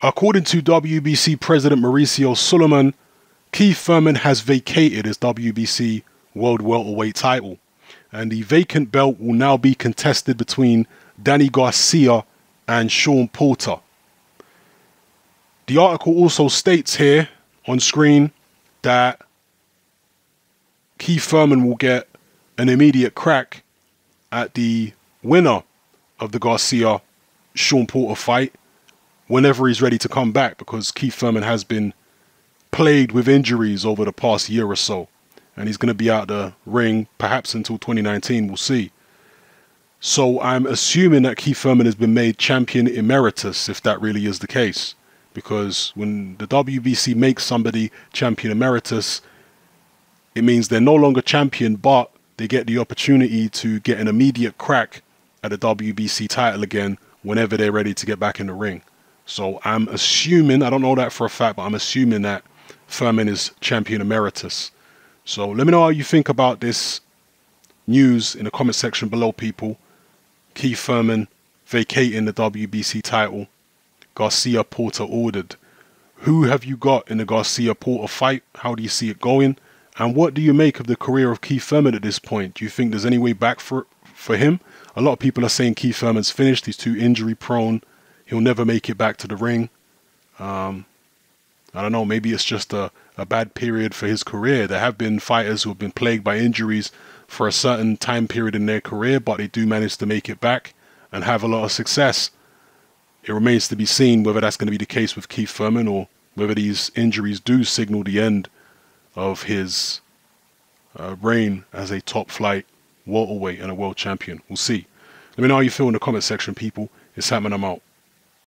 According to WBC President Mauricio Suleiman, Keith Thurman has vacated his WBC World Welterweight title, and the vacant belt will now be contested between Danny Garcia and Shawn Porter. The article also states here on screen that Keith Thurman will get an immediate crack at the winner of the Garcia-Shawn Porter fight whenever he's ready to come back, because Keith Thurman has been plagued with injuries over the past year or so, and he's going to be out the ring perhaps until 2019. We'll see. So I'm assuming that Keith Thurman has been made champion emeritus, if that really is the case, because when the WBC makes somebody champion emeritus, it means they're no longer champion, but they get the opportunity to get an immediate crack at the WBC title again whenever they're ready to get back in the ring. So I'm assuming, I don't know that for a fact, but I'm assuming that Thurman is champion emeritus. So let me know how you think about this news in the comment section below, people. Keith Thurman vacating the WBC title. Garcia Porter ordered. Who have you got in the Garcia Porter fight? How do you see it going? And what do you make of the career of Keith Thurman at this point? Do you think there's any way back for him? A lot of people are saying Keith Thurman's finished. He's too injury prone. He'll never make it back to the ring. I don't know, maybe it's just a bad period for his career. There have been fighters who have been plagued by injuries for a certain time period in their career, but they do manage to make it back and have a lot of success. It remains to be seen whether that's going to be the case with Keith Thurman, or whether these injuries do signal the end of his reign as a top flight welterweight and a world champion. We'll see. Let me know how you feel in the comment section, people. It's happening. I'm out.